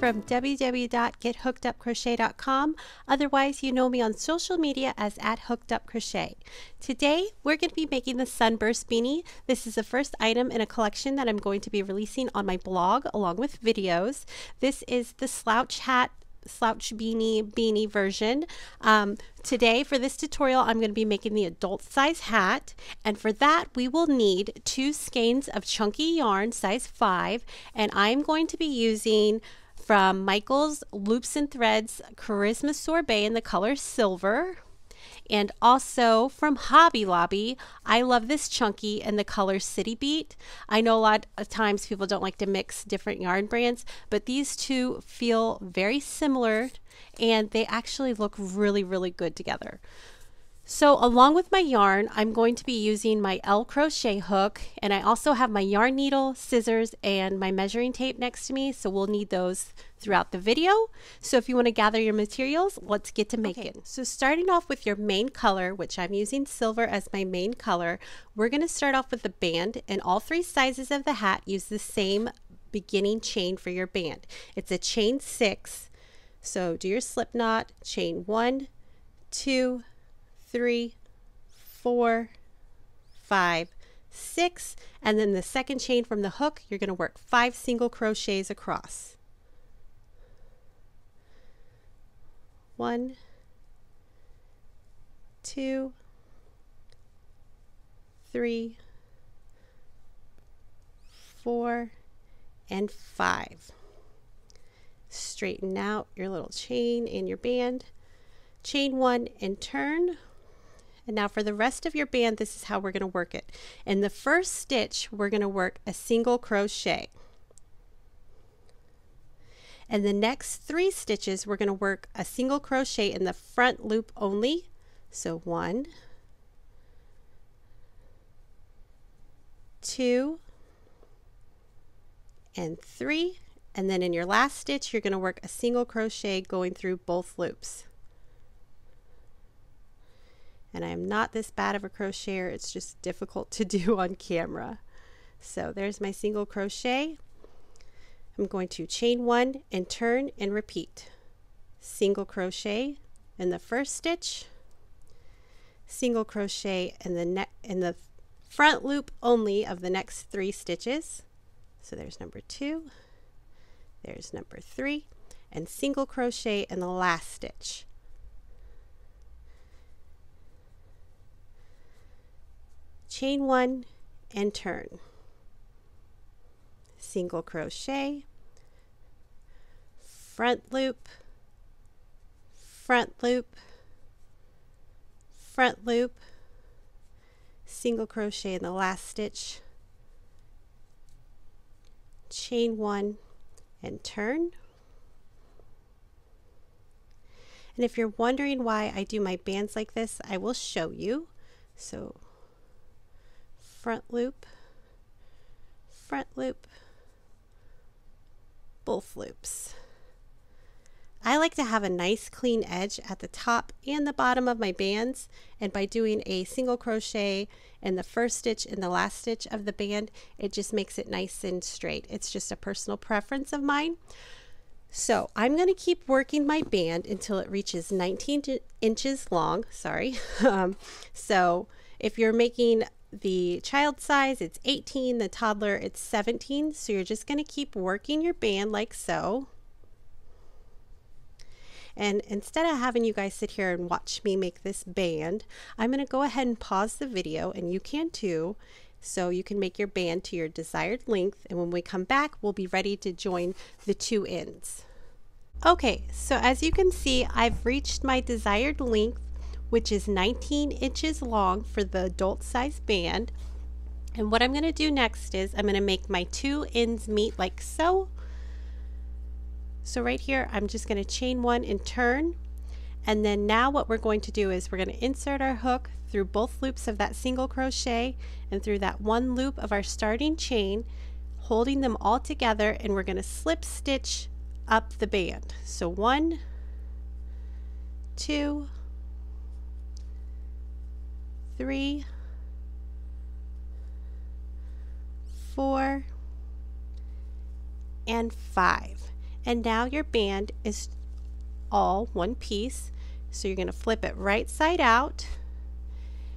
from www.gethookedupcrochet.com. Otherwise, you know me on social media as @HookedUpCrochet. Today, we're going to be making the Sunburst Beanie. This is the first item in a collection that I'm going to be releasing on my blog along with videos. This is the slouch beanie version. Today for this tutorial I'm going to be making the adult size hat, and for that we will need 2 skeins of chunky yarn size 5, and I'm going to be using from Michael's Loops and Threads Charisma Sorbet in the color silver. And also from Hobby Lobby, I love this chunky in the color City Beat. I know a lot of times people don't like to mix different yarn brands, but these two feel very similar and they actually look really, really good together. So along with my yarn, I'm going to be using my L crochet hook, and I also have my yarn needle, scissors, and my measuring tape next to me, so we'll need those throughout the video. So if you want to gather your materials, let's get to making. So starting off with your main color, which I'm using silver as my main color, we're going to start off with the band, and all 3 sizes of the hat use the same beginning chain for your band. It's a chain 6, so do your slip knot, chain 1, 2, 3, 4, 5, 6, and then the second chain from the hook, you're going to work 5 single crochets across. 1, 2, 3, 4, and 5. Straighten out your little chain in your band. Chain 1 and turn. And now for the rest of your band, this is how we're going to work it. In the first stitch, we're going to work a single crochet. And the next 3 stitches, we're going to work a single crochet in the front loop only. So 1, 2, and 3. And then in your last stitch, you're going to work a single crochet going through both loops. And I am not this bad of a crocheter, it's just difficult to do on camera. So there's my single crochet. I'm going to chain 1 and turn and repeat. Single crochet in the first stitch, single crochet in the front loop only of the next 3 stitches. So there's number 2, there's number 3, and single crochet in the last stitch. Chain 1 and turn. Single crochet, front loop, front loop, front loop, single crochet in the last stitch, chain 1 and turn. And if you're wondering why I do my bands like this, I will show you. So front loop, both loops. I like to have a nice clean edge at the top and the bottom of my bands, and by doing a single crochet in the first stitch and the last stitch of the band, it just makes it nice and straight. It's just a personal preference of mine. So I'm going to keep working my band until it reaches 19 inches long. Sorry. So if you're making the child size, it's 18, the toddler, it's 17. So you're just going to keep working your band like so. And instead of having you guys sit here and watch me make this band, I'm going to go ahead and pause the video, and you can too, so you can make your band to your desired length. And when we come back, we'll be ready to join the 2 ends. Okay, so as you can see, I've reached my desired length, which is 19 inches long for the adult size band. And what I'm going to do next is I'm going to make my 2 ends meet like so. So right here, I'm just going to chain 1 and turn. And then now what we're going to do is we're going to insert our hook through both loops of that single crochet and through that 1 loop of our starting chain, holding them all together, and we're going to slip stitch up the band. So 1, 2, 3, 4, and 5. And now your band is all one piece. So you're going to flip it right side out,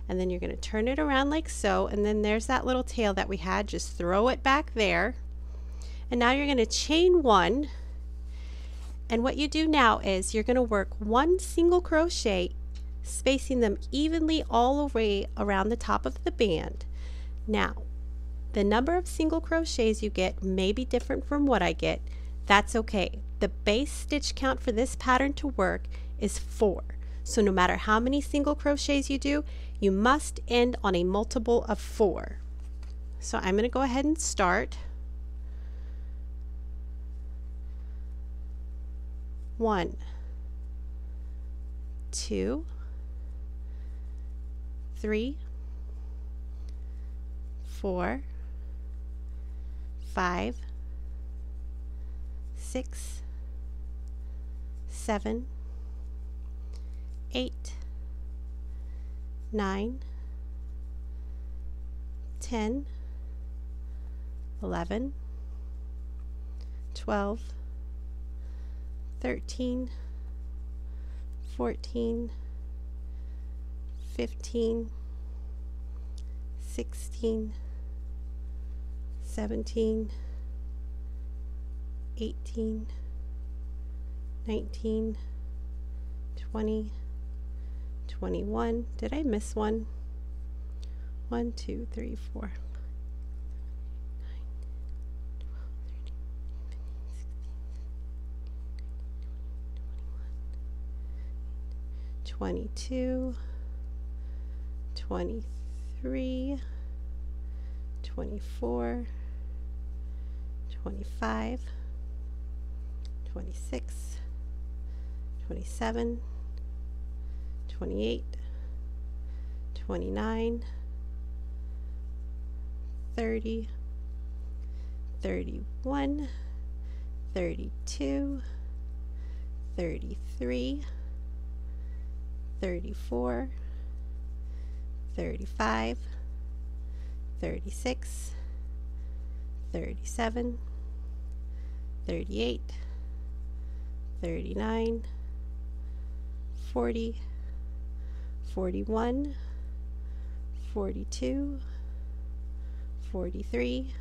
and then you're going to turn it around like so, and then there's that little tail that we had. Just throw it back there. And now you're going to chain one, and what you do now is you're going to work one single crochet, spacing them evenly all the way around the top of the band. Now, the number of single crochets you get may be different from what I get. That's okay. The base stitch count for this pattern to work is 4. So no matter how many single crochets you do, you must end on a multiple of 4. So I'm going to go ahead and start. 1, 2, 3, 4, 5, 6, 7, 8, 9, 10, 11, 12, 13, 14, 15, 16, 17, 18, 19, 20, 21. Did I miss one? 1, 2, 3, 4, 22, 23, 24, 25, 26, 27, 28, 29, 30, 31, 32, 33, 34, 35, 36, 37, 38, 39, 40, 41, 42, 43,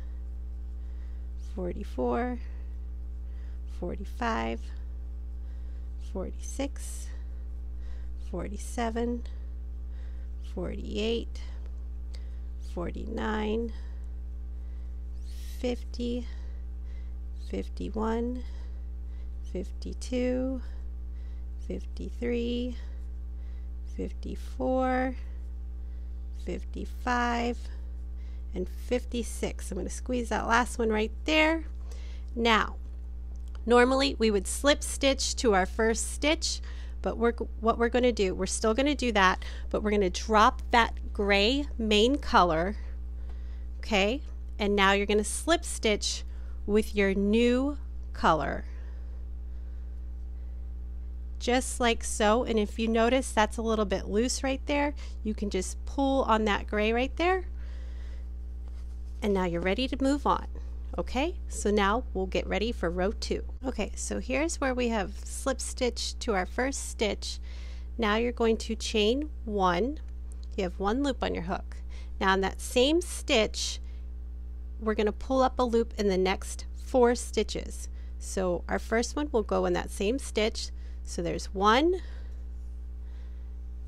44, 45, 46, 47, 48, 49, 50, 51, 52, 53, 54, 55, and 56. I'm going to squeeze that last one right there. Now, normally we would slip stitch to our first stitch, but what we're going to do, we're still going to do that, but we're going to drop that gray main color, okay? And now you're going to slip stitch with your new color, just like so. And if you notice that's a little bit loose right there, you can just pull on that gray right there, and now you're ready to move on. Okay, so now we'll get ready for row 2. Okay, so here's where we have slip stitch to our first stitch. Now you're going to chain 1. You have 1 loop on your hook. Now in that same stitch, we're going to pull up a loop in the next 4 stitches. So our first one will go in that same stitch. So there's 1,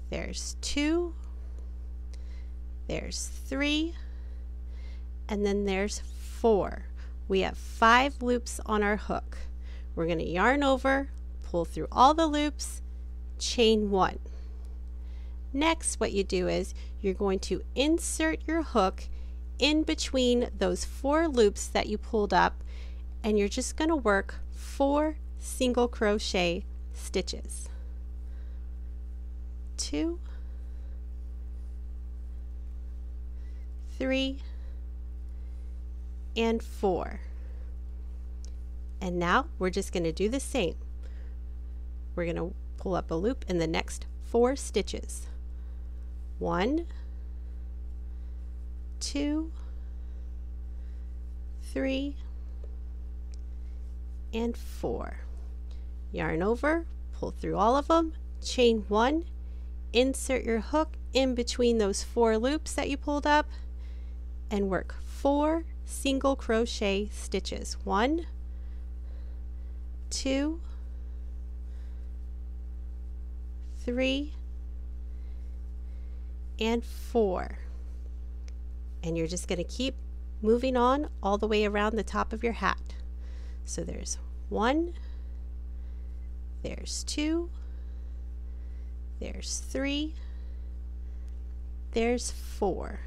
there's 2, there's 3, and then there's 4. We have 5 loops on our hook. We're going to yarn over, pull through all the loops, chain 1. Next, what you do is you're going to insert your hook in between those 4 loops that you pulled up, and you're just going to work 4 single crochet stitches. 2, 3, and 4. And now we're just going to do the same. We're going to pull up a loop in the next 4 stitches. 1, 2, 3, and 4. Yarn over, pull through all of them, chain 1, insert your hook in between those 4 loops that you pulled up, and work 4 single crochet stitches. 1, 2, 3, and 4. And you're just going to keep moving on all the way around the top of your hat. So there's 1, there's 2, there's 3, there's 4.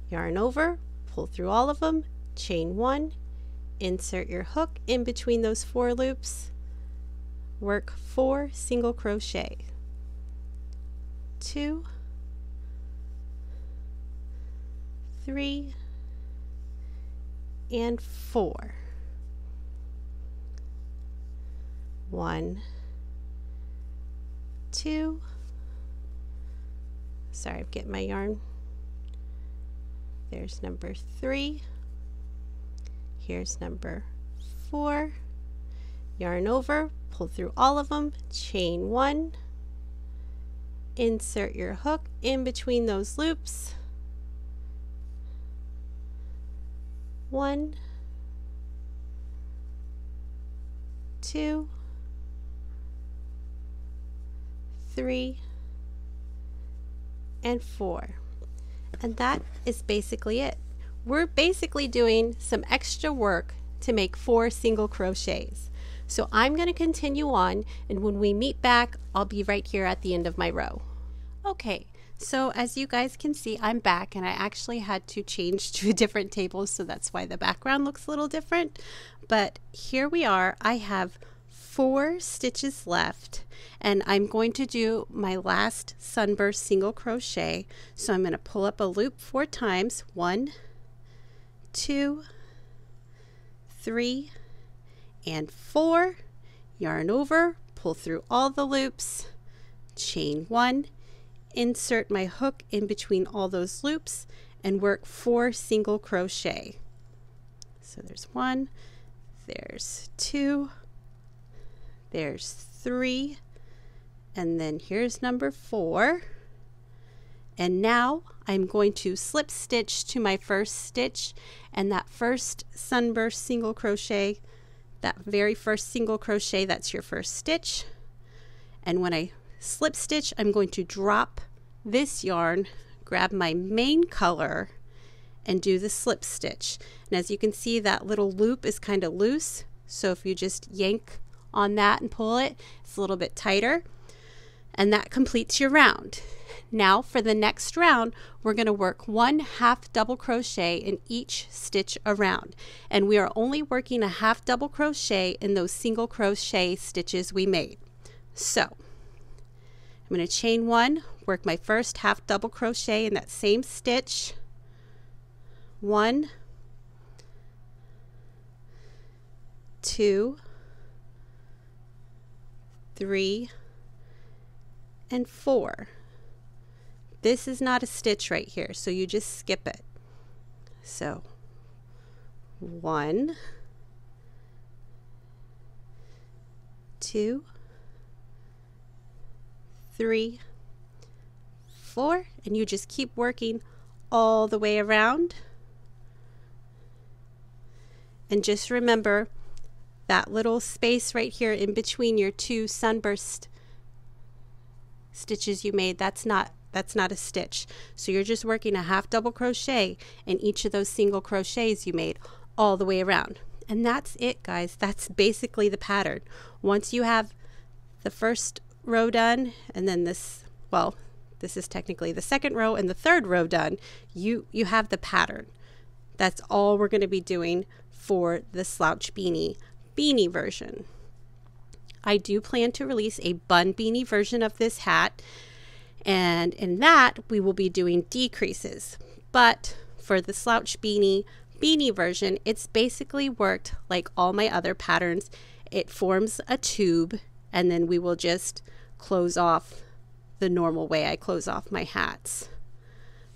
Yarn over, pull through all of them, chain 1, insert your hook in between those 4 loops, work 4 single crochet. 2, 3, and 4. 1, 2, sorry, I'm getting my yarn. There's number 3. Here's number 4. Yarn over, pull through all of them, chain 1, insert your hook in between those loops, 1, 2, 3, and 4. And that is basically it. We're basically doing some extra work to make 4 single crochets. So I'm going to continue on, and when we meet back, I'll be right here at the end of my row. Okay, so as you guys can see, I'm back, and I actually had to change to a different table, so that's why the background looks a little different. But here we are. I have 4 stitches left, and I'm going to do my last sunburst single crochet. So I'm going to pull up a loop 4 times. 1, 2, 3, and 4. Yarn over, pull through all the loops, chain 1, insert my hook in between all those loops, and work 4 single crochet. So there's 1, there's 2, there's 3, and then here's number 4. And now I'm going to slip stitch to my first stitch, and that first sunburst single crochet, that very first single crochet, that's your first stitch. And when I slip stitch, I'm going to drop this yarn, grab my main color, and do the slip stitch. And as you can see, that little loop is kind of loose, so if you just yank on that and pull it, it's a little bit tighter, and that completes your round. Now for the next round, we're going to work 1 half double crochet in each stitch around, and we are only working a half double crochet in those single crochet stitches we made. So I'm going to chain 1, work my first half double crochet in that same stitch, 1, 2, 3, and 4. This is not a stitch right here, so you just skip it. So 1, 2, 3, 4, and you just keep working all the way around. And just remember that little space right here in between your 2 sunburst stitches you made, that's not a stitch. So you're just working a half double crochet in each of those single crochets you made all the way around. And that's it, guys. That's basically the pattern. Once you have the first row done, and then this is technically the second row and the third row done, you have the pattern. That's all we're going to be doing for the slouch beanie version. I do plan to release a bun beanie version of this hat, and in that we will be doing decreases. But for the slouch beanie version, it's basically worked like all my other patterns. It forms a tube, and then we will just close off the normal way I close off my hats.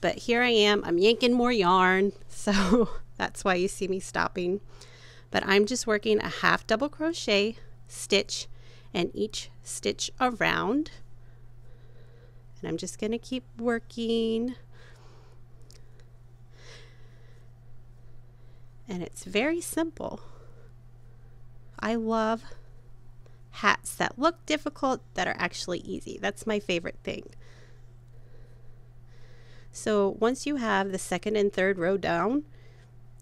But here I am, I'm yanking more yarn, so that's why you see me stopping. but I'm just working a half double crochet stitch and each stitch around, and I'm just going to keep working. And it's very simple. I love hats that look difficult that are actually easy. That's my favorite thing. So once you have the second and third row down,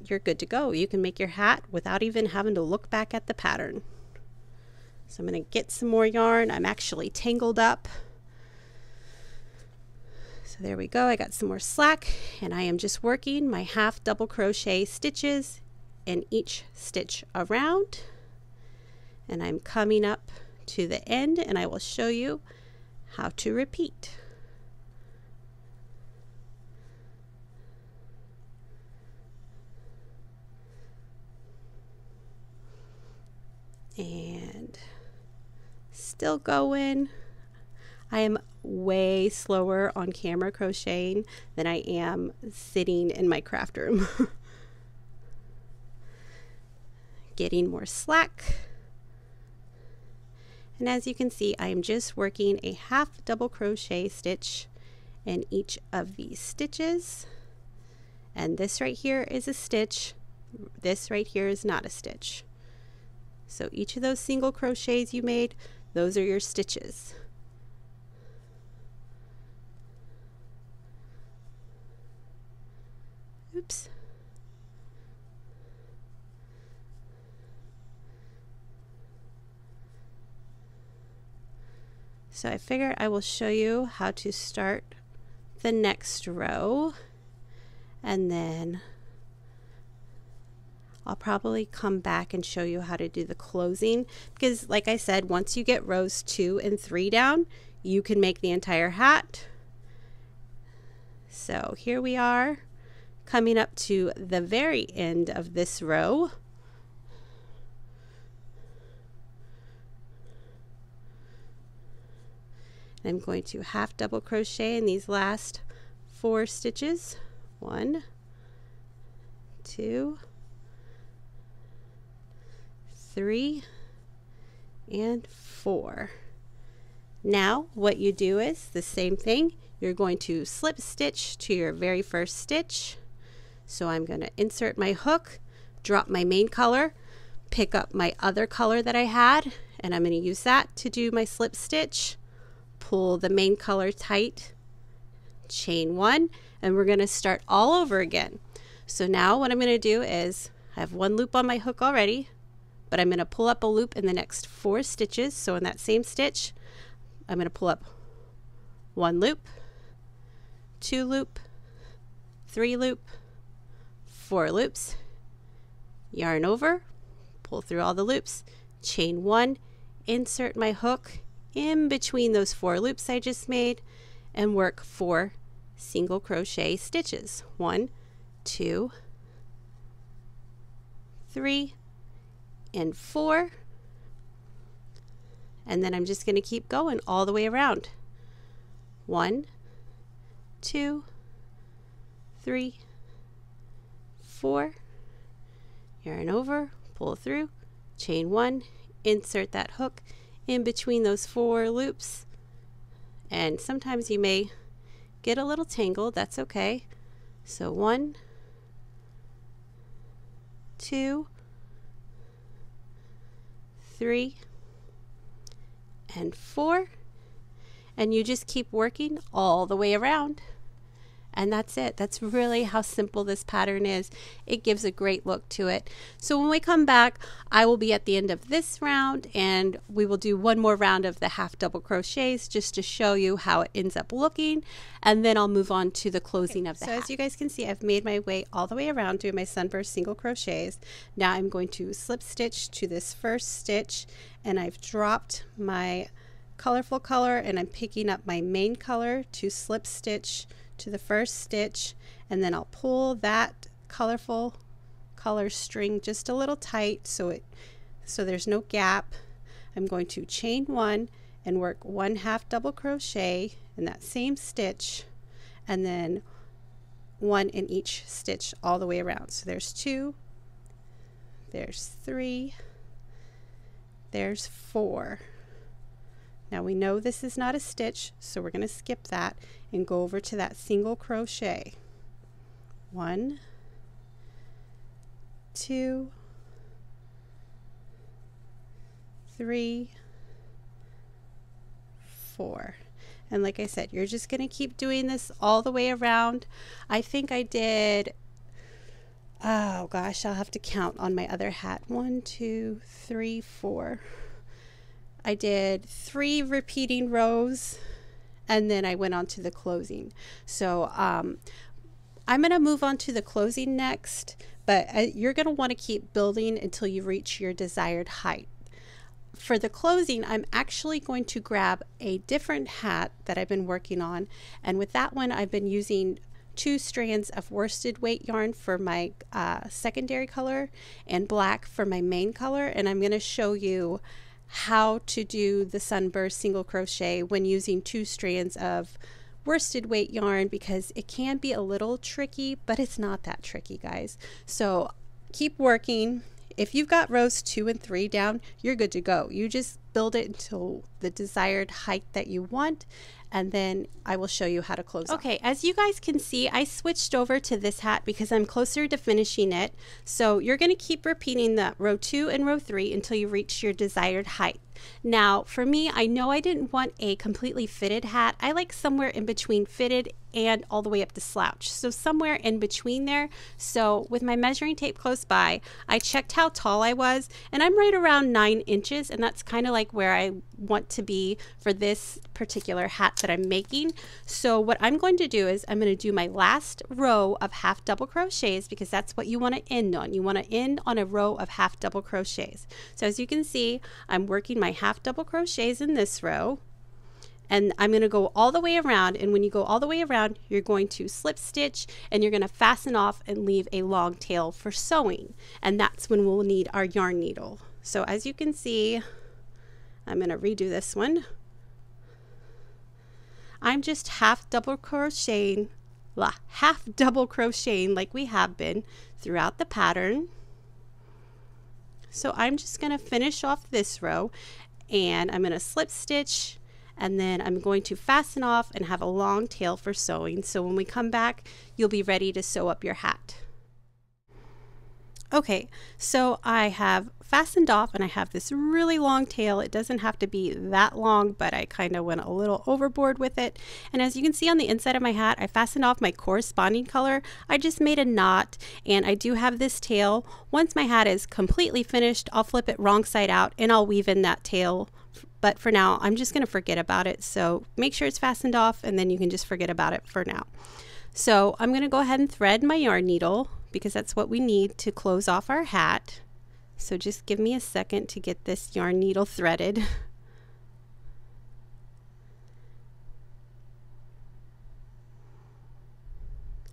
you're good to go. You can make your hat without even having to look back at the pattern. So I'm going to get some more yarn. I'm actually tangled up. So there we go. I got some more slack, and I am just working my half double crochet stitches in each stitch around, and I'm coming up to the end, and I will show you how to repeat. And still going. I am way slower on camera crocheting than I am sitting in my craft room. Getting more slack. And as you can see, I am just working a half double crochet stitch in each of these stitches. And this right here is a stitch. This right here is not a stitch. So each of those single crochets you made, those are your stitches. Oops. So I figured I will show you how to start the next row, and then I'll probably come back and show you how to do the closing, because like I said, once you get rows 2 and 3 down, you can make the entire hat. So here we are coming up to the very end of this row. I'm going to half double crochet in these last 4 stitches. 1, 2, 3, and 4. Now what you do is the same thing. You're going to slip stitch to your very first stitch. So I'm going to insert my hook, drop my main color, pick up my other color that I had, and I'm going to use that to do my slip stitch. Pull the main color tight, chain 1, and we're going to start all over again. So now what I'm going to do is, I have 1 loop on my hook already, but I'm going to pull up a loop in the next 4 stitches. So in that same stitch, I'm going to pull up 1 loop, 2 loop, 3 loop, 4 loops, yarn over, pull through all the loops, chain 1, insert my hook in between those 4 loops I just made, and work 4 single crochet stitches. 1, 2, 3, and 4. And then I'm just going to keep going all the way around. 1, 2, 3, 4, yarn over, pull through, chain 1, insert that hook in between those 4 loops, and sometimes you may get a little tangled. That's okay. So 1, 2, 3, and 4, and you just keep working all the way around. And that's it. That's really how simple this pattern is. It gives a great look to it. So when we come back, I will be at the end of this round, and we will do one more round of the half double crochets just to show you how it ends up looking, and then I'll move on to the closing of the hat. So as you guys can see, I've made my way all the way around doing my sunburst single crochets. Now I'm going to slip stitch to this first stitch, and I've dropped my colorful color, and I'm picking up my main color to slip stitch to the first stitch, and then I'll pull that colorful color string just a little tight so there's no gap. I'm going to chain 1 and work 1 half double crochet in that same stitch, and then 1 in each stitch all the way around. So there's 2, there's 3, there's 4. Now we know this is not a stitch, so we're going to skip that and go over to that single crochet. 1, 2, 3, 4. And like I said, you're just going to keep doing this all the way around. I think I did, oh gosh, I'll have to count on my other hat. 1, 2, 3, 4. I did 3 repeating rows, and then I went on to the closing. So I'm going to move on to the closing next, but you're going to want to keep building until you reach your desired height. For the closing, I'm actually going to grab a different hat that I've been working on, and with that one I've been using 2 strands of worsted weight yarn for my secondary color and black for my main color, and I'm going to show you how to do the Sunburst single crochet when using 2 strands of worsted weight yarn, because it can be a little tricky, but it's not that tricky, guys. So keep working. If you've got rows 2 and 3 down, you're good to go. You just build it until the desired height that you want, and then I will show you how to close. Okay, as you guys can see, I switched over to this hat because I'm closer to finishing it. So you're going to keep repeating that row 2 and row 3 until you reach your desired height. Now for me, I know I didn't want a completely fitted hat. I like somewhere in between fitted and all the way up to slouch, so somewhere in between there. So with my measuring tape close by, I checked how tall I was, and I'm right around 9 inches, and that's kind of like where I want to be for this particular hat that I'm making. So what I'm going to do is I'm going to do my last row of half double crochets, because that's what you want to end on. You want to end on a row of half double crochets. So as you can see, I'm working my half double crochets in this row, and I'm going to go all the way around, and when you go all the way around, you're going to slip stitch and you're going to fasten off and leave a long tail for sewing, and that's when we'll need our yarn needle. So as you can see, I'm going to redo this one. I'm just half double crocheting like we have been throughout the pattern. So I'm just going to finish off this row, and I'm going to slip stitch, and then I'm going to fasten off and have a long tail for sewing. So when we come back, you'll be ready to sew up your hat. Okay, so I have fastened off and I have this really long tail. It doesn't have to be that long, but I kind of went a little overboard with it. And as you can see on the inside of my hat, I fastened off my corresponding color. I just made a knot, and I do have this tail. Once my hat is completely finished, I'll flip it wrong side out and I'll weave in that tail. But for now, I'm just going to forget about it. So make sure it's fastened off, and then you can just forget about it for now. So I'm going to go ahead and thread my yarn needle, because that's what we need to close off our hat. So just give me a second to get this yarn needle threaded.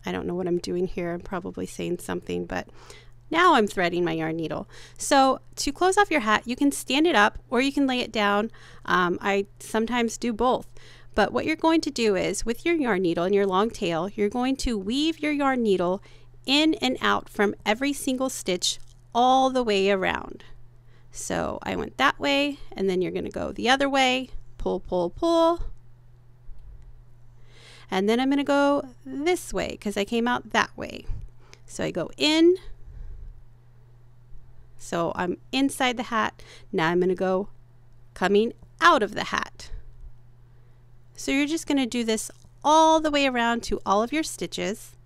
I don't know what I'm doing here. I'm probably saying something, but now I'm threading my yarn needle. So to close off your hat, you can stand it up or you can lay it down. I sometimes do both. But what you're going to do is, with your yarn needle and your long tail, you're going to weave your yarn needle in and out from every single stitch all the way around. So I went that way, and then you're going to go the other way, pull, pull, pull. And then I'm going to go this way because I came out that way. So I go in. So I'm inside the hat. Now I'm going to go coming out of the hat. So you're just going to do this all the way around to all of your stitches.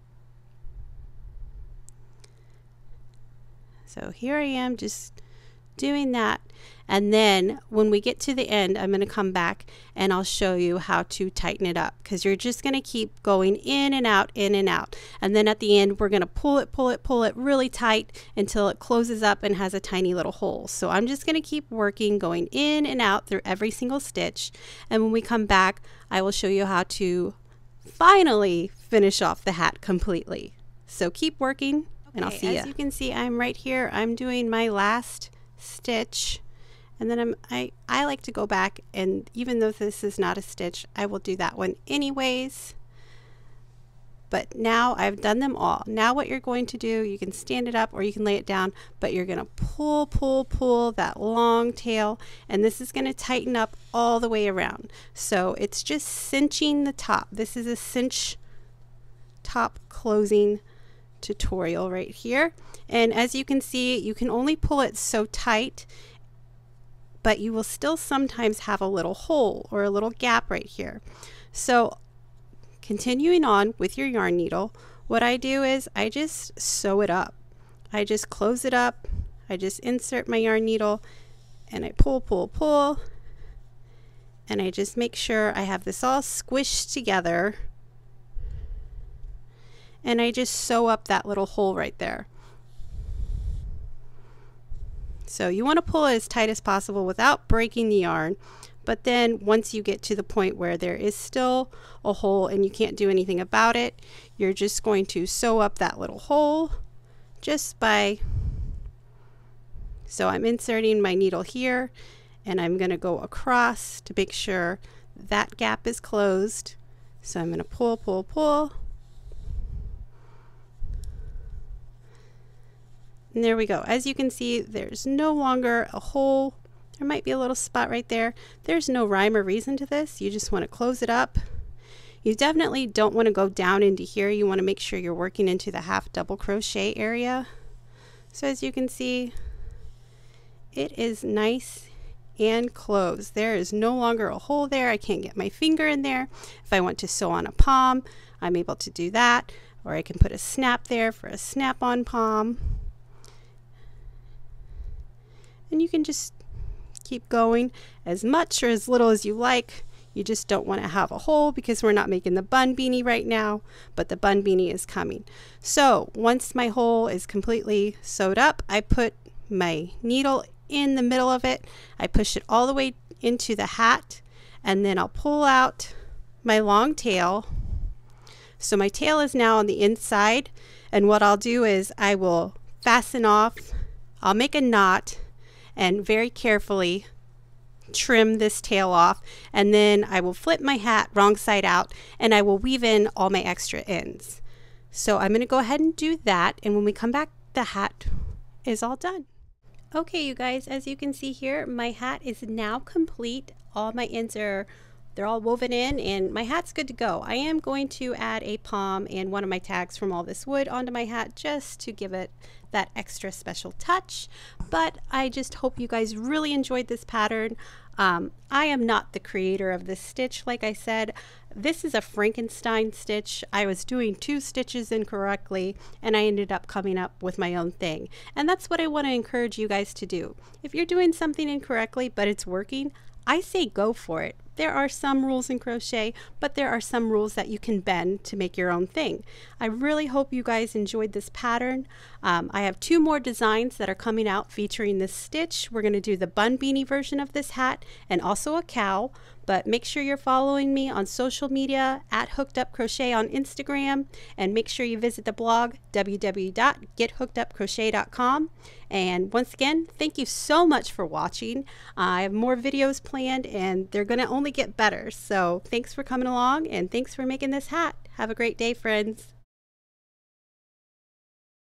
So here I am just doing that, and then when we get to the end, I'm going to come back and I'll show you how to tighten it up, because you're just going to keep going in and out, and then at the end we're going to pull it really tight until it closes up and has a tiny little hole. So I'm just going to keep working, going in and out through every single stitch, and when we come back I will show you how to finally finish off the hat completely. So keep working. And I'll see you. As you can see, I'm right here. I'm doing my last stitch, and then I like to go back, and even though this is not a stitch, I will do that one anyways. but now I've done them all. Now what you're going to do, you can stand it up or you can lay it down, but you're going to pull that long tail, and this is going to tighten up all the way around. So it's just cinching the top. This is a cinch top closing tutorial right here. And as you can see, you can only pull it so tight, but you will still sometimes have a little hole or a little gap right here. So continuing on with your yarn needle, what I do is I just sew it up. I just close it up, I just insert my yarn needle, and I pull, and I just make sure I have this all squished together, and I just sew up that little hole right there. So you want to pull it as tight as possible without breaking the yarn, but then once you get to the point where there is still a hole and you can't do anything about it, you're just going to sew up that little hole just by, so I'm inserting my needle here and I'm going to go across to make sure that gap is closed. So I'm going to pull. And there we go. As you can see, there's no longer a hole. There might be a little spot right there. There's no rhyme or reason to this. You just want to close it up. You definitely don't want to go down into here. You want to make sure you're working into the half double crochet area. So as you can see, it is nice and closed. There is no longer a hole there. I can't get my finger in there. If I want to sew on a palm, I'm able to do that. Or I can put a snap there for a snap-on palm. And you can just keep going as much or as little as you like. You just don't want to have a hole because we're not making the bun beanie right now, but the bun beanie is coming. So once my hole is completely sewed up, I put my needle in the middle of it. I push it all the way into the hat, and then I'll pull out my long tail. So my tail is now on the inside, and what I'll do is I will fasten off, I'll make a knot, and very carefully trim this tail off, and then I will flip my hat wrong side out and I will weave in all my extra ends. So I'm going to go ahead and do that, and when we come back, the hat is all done. Okay, you guys, as you can see here, my hat is now complete. All my ends they're all woven in and my hat's good to go. I am going to add a palm and one of my tags from All This Wood onto my hat just to give it that extra special touch. But I just hope you guys really enjoyed this pattern. I am not the creator of this stitch. Like I said, this is a Frankenstein stitch. I was doing 2 stitches incorrectly and I ended up coming up with my own thing. And that's what I want to encourage you guys to do. If you're doing something incorrectly but it's working, I say go for it. There are some rules in crochet, but there are some rules that you can bend to make your own thing. I really hope you guys enjoyed this pattern. I have 2 more designs that are coming out featuring this stitch. We're going to do the bun beanie version of this hat and also a cow, but make sure you're following me on social media at HookedUpCrochet on Instagram, and make sure you visit the blog www.gethookedupcrochet.com. And once again, thank you so much for watching. I have more videos planned and they're going to only get better. So thanks for coming along and thanks for making this hat. Have a great day, friends.